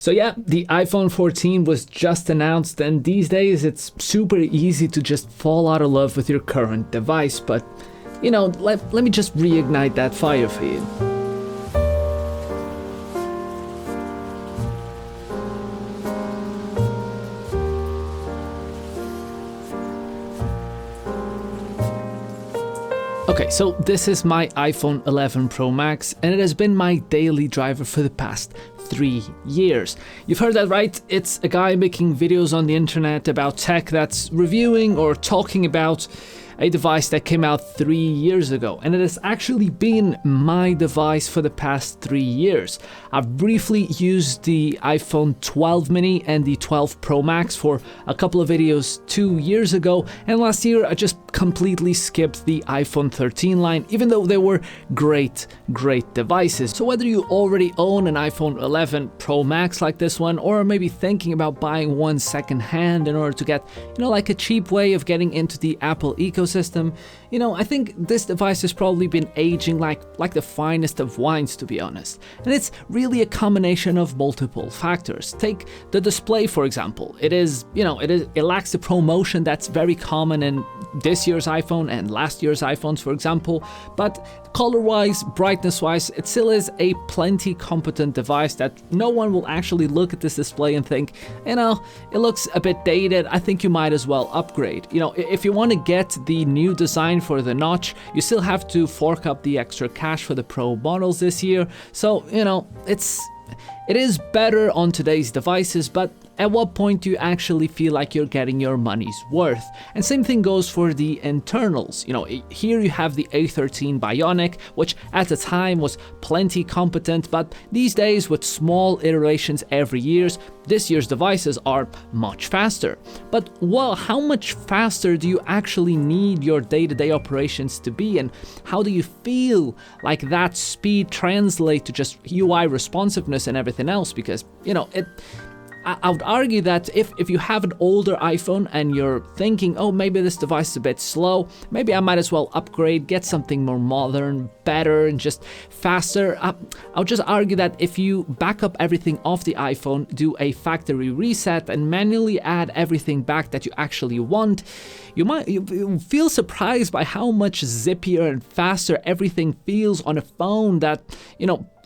So yeah, the iPhone 14 was just announced, and these days it's super easy to just fall out of love with your current device, but let me just reignite that fire for you. Okay, so this is my iPhone 11 Pro Max, and it has been my daily driver for the past 3 years. You've heard that right, it's a guy making videos on the internet about tech that's reviewing or talking about a device that came out 3 years ago, and it has actually been my device for the past 3 years. I've briefly used the iPhone 12 mini and the 12 Pro Max for a couple of videos 2 years ago, and last year I just completely skipped the iPhone 13 line, even though they were great devices. So whether you already own an iPhone 11 Pro Max like this one, or maybe thinking about buying one secondhand in order to get, like a cheap way of getting into the Apple ecosystem, I think this device has probably been aging like the finest of wines, to be honest. And it's really a combination of multiple factors. Take the display, for example. It lacks the ProMotion that's very common in this year's iPhone and last year's iPhones, for example, but color-wise, brightness-wise, it still is a plenty competent device that no one will actually look at this display and think, it looks a bit dated, I think you might as well upgrade. If you want to get the new design for the notch, you still have to fork up the extra cash for the Pro models this year, so, it is better on today's devices, but at what point do you actually feel like you're getting your money's worth? And same thing goes for the internals. Here you have the A13 Bionic, which at the time was plenty competent, but these days with small iterations every year, this year's devices are much faster. But how much faster do you actually need your day-to-day operations to be, and how do you feel like that speed translates to just UI responsiveness and everything else? Because, I would argue that if you have an older iPhone and you're thinking, oh, maybe this device is a bit slow, maybe I might as well upgrade, get something more modern, better, and just faster. I'll just argue that if you back up everything off the iPhone, do a factory reset, and manually add everything back that you actually want, you feel surprised by how much zippier and faster everything feels on a phone that,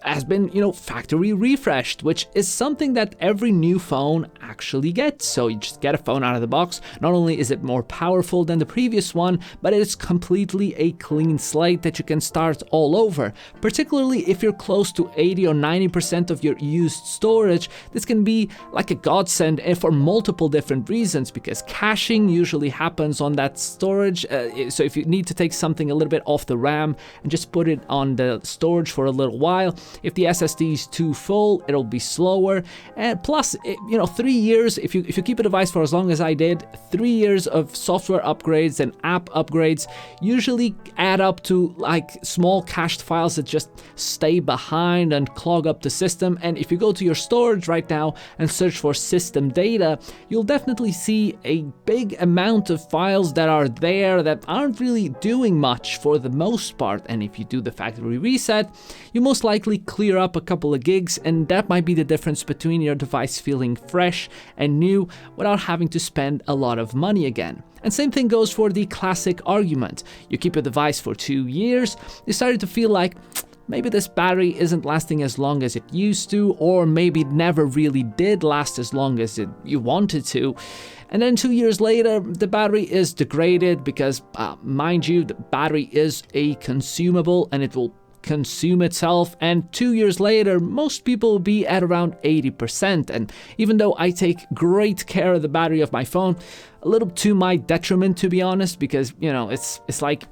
has been, factory refreshed, which is something that every new phone actually gets. So you just get a phone out of the box. Not only is it more powerful than the previous one, but it's completely a clean slate that you can start all over. Particularly if you're close to 80 or 90% of your used storage, this can be like a godsend for multiple different reasons, because caching usually happens on that storage. So if you need to take something a little bit off the RAM and just put it on the storage for a little while, if the SSD is too full, it'll be slower. And plus, 3 years, if you keep a device for as long as I did, 3 years of software upgrades and app upgrades usually add up to like small cached files that just stay behind and clog up the system. And if you go to your storage right now and search for system data, you'll definitely see a big amount of files that are there that aren't really doing much for the most part. And if you do the factory reset, you most likely clear up a couple of gigs, and that might be the difference between your device feeling fresh and new without having to spend a lot of money again. And same thing goes for the classic argument. You keep a device for 2 years, you started to feel like maybe this battery isn't lasting as long as it used to, or maybe it never really did last as long as you wanted to. And then 2 years later, the battery is degraded because, mind you, the battery is a consumable and it will consume itself, and 2 years later most people will be at around 80%. And even though I take great care of the battery of my phone, a little to my detriment, to be honest, because it's like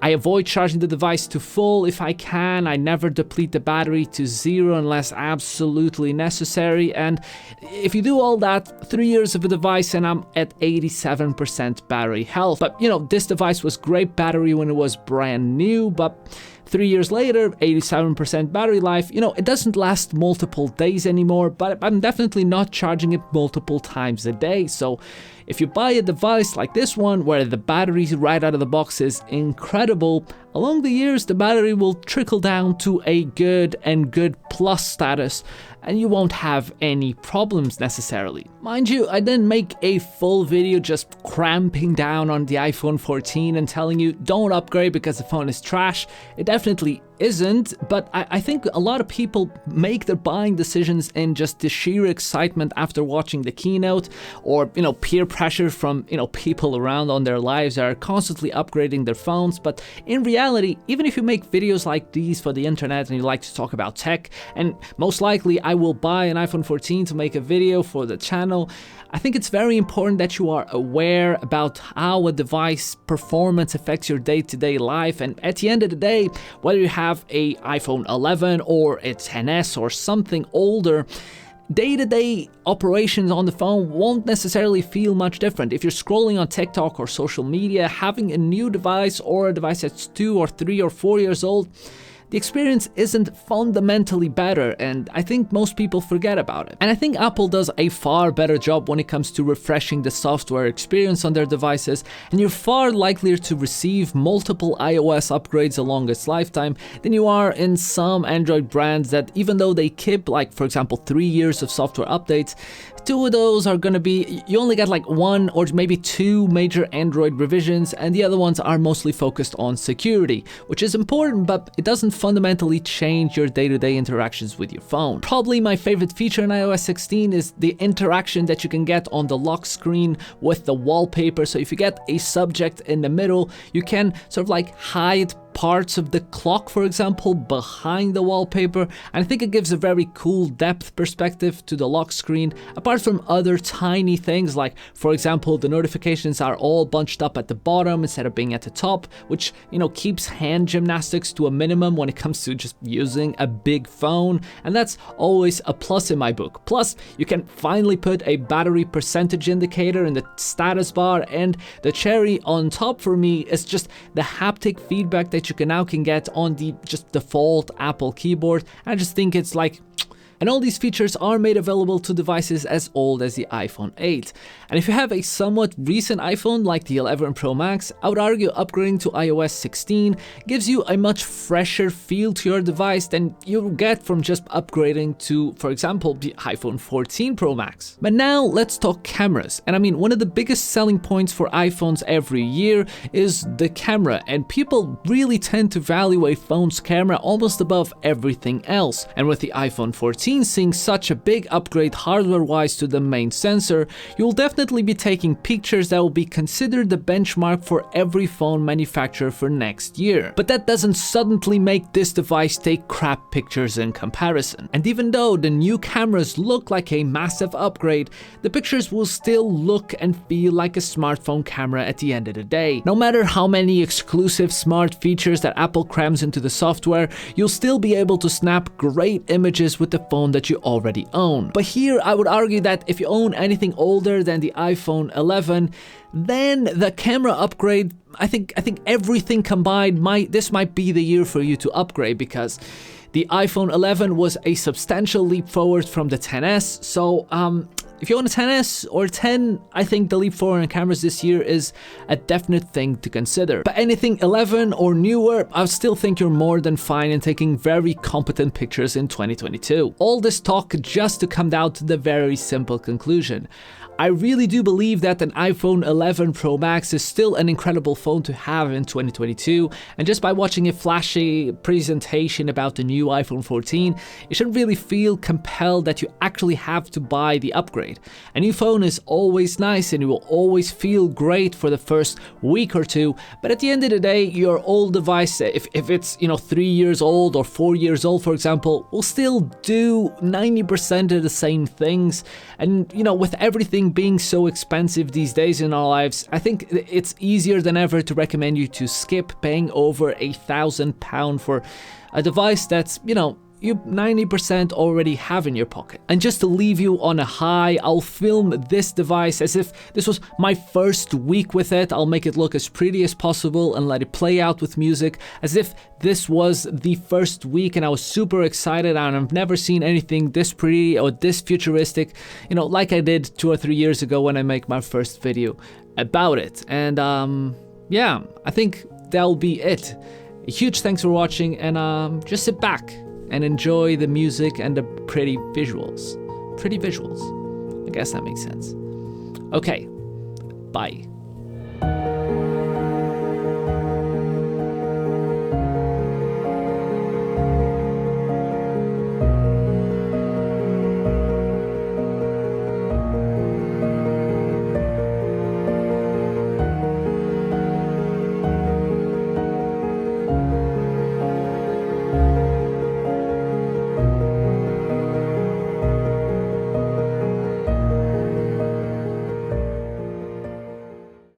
I avoid charging the device to full if I can. I never deplete the battery to zero unless absolutely necessary. And if you do all that, 3 years of a device and I'm at 87% battery health. But this device was great battery when it was brand new, but 3 years later, 87% battery life, it doesn't last multiple days anymore, but I'm definitely not charging it multiple times a day. So if you buy a device like this one, where the battery right out of the box is incredible, along the years the battery will trickle down to a good and good plus status, and you won't have any problems necessarily. Mind you, I didn't make a full video just cramping down on the iPhone 14 and telling you don't upgrade because the phone is trash. It definitely isn't, but I think a lot of people make their buying decisions in just the sheer excitement after watching the keynote, or peer pressure from people around on their lives that are constantly upgrading their phones. But in reality, even if you make videos like these for the internet and you like to talk about tech, and most likely I will buy an iPhone 14 to make a video for the channel, I think it's very important that you are aware about how a device performance affects your day-to-day life. And at the end of the day, whether you have a iPhone 11 or a XS or something older, day-to-day operations on the phone won't necessarily feel much different. If you're scrolling on TikTok or social media, having a new device or a device that's 2 or 3 or 4 years old, the experience isn't fundamentally better, and I think most people forget about it. And I think Apple does a far better job when it comes to refreshing the software experience on their devices, and you're far likelier to receive multiple iOS upgrades along its lifetime than you are in some Android brands that, even though they keep, like for example 3 years of software updates, 2 of those are gonna be, you only get like 1 or maybe 2 major Android revisions, and the other ones are mostly focused on security, which is important, but it doesn't fundamentally change your day-to-day interactions with your phone. Probably my favorite feature in iOS 16 is the interaction that you can get on the lock screen with the wallpaper. So if you get a subject in the middle, you can sort of like hide parts of the clock, for example, behind the wallpaper, and I think it gives a very cool depth perspective to the lock screen, apart from other tiny things like, for example, the notifications are all bunched up at the bottom instead of being at the top, which keeps hand gymnastics to a minimum when it comes to just using a big phone, and that's always a plus in my book. Plus, you can finally put a battery percentage indicator in the status bar, and the cherry on top for me is just the haptic feedback that you can get on the just default Apple keyboard. I just think it's like, and all these features are made available to devices as old as the iPhone 8. And if you have a somewhat recent iPhone like the 11 Pro Max, I would argue upgrading to iOS 16 gives you a much fresher feel to your device than you'll get from just upgrading to, for example, the iPhone 14 Pro Max. But now let's talk cameras. And I mean, one of the biggest selling points for iPhones every year is the camera, and people really tend to value a phone's camera almost above everything else. And with the iPhone 14 seeing such a big upgrade hardware-wise to the main sensor, you'll definitely be taking pictures that will be considered the benchmark for every phone manufacturer for next year. But that doesn't suddenly make this device take crap pictures in comparison. And even though the new cameras look like a massive upgrade, the pictures will still look and feel like a smartphone camera at the end of the day. No matter how many exclusive smart features that Apple crams into the software, you'll still be able to snap great images with the phone that you already own. But here I would argue that if you own anything older than the iPhone 11, then the camera upgrade, I think everything combined, this might be the year for you to upgrade, because the iPhone 11 was a substantial leap forward from the XS. So if you own a XS or 10, I think the leap forward in cameras this year is a definite thing to consider. But anything 11 or newer, I still think you're more than fine in taking very competent pictures in 2022. All this talk just to come down to the very simple conclusion. I really do believe that an iPhone 11 Pro Max is still an incredible phone to have in 2022, and just by watching a flashy presentation about the new iPhone 14, you shouldn't really feel compelled that you actually have to buy the upgrade. A new phone is always nice and you will always feel great for the first week or two, but at the end of the day, your old device, if it's 3 years old or 4 years old, for example, will still do 90% of the same things. And with everything being so expensive these days in our lives, I think it's easier than ever to recommend you to skip paying over £1,000 for a device that's, you 90% already have in your pocket. And just to leave you on a high, I'll film this device as if this was my first week with it. I'll make it look as pretty as possible and let it play out with music as if this was the first week and I was super excited and I've never seen anything this pretty or this futuristic, like I did 2 or 3 years ago when I make my first video about it. And yeah, I think that'll be it. A huge thanks for watching, and just sit back and enjoy the music and the pretty visuals. I guess that makes sense. Okay, bye.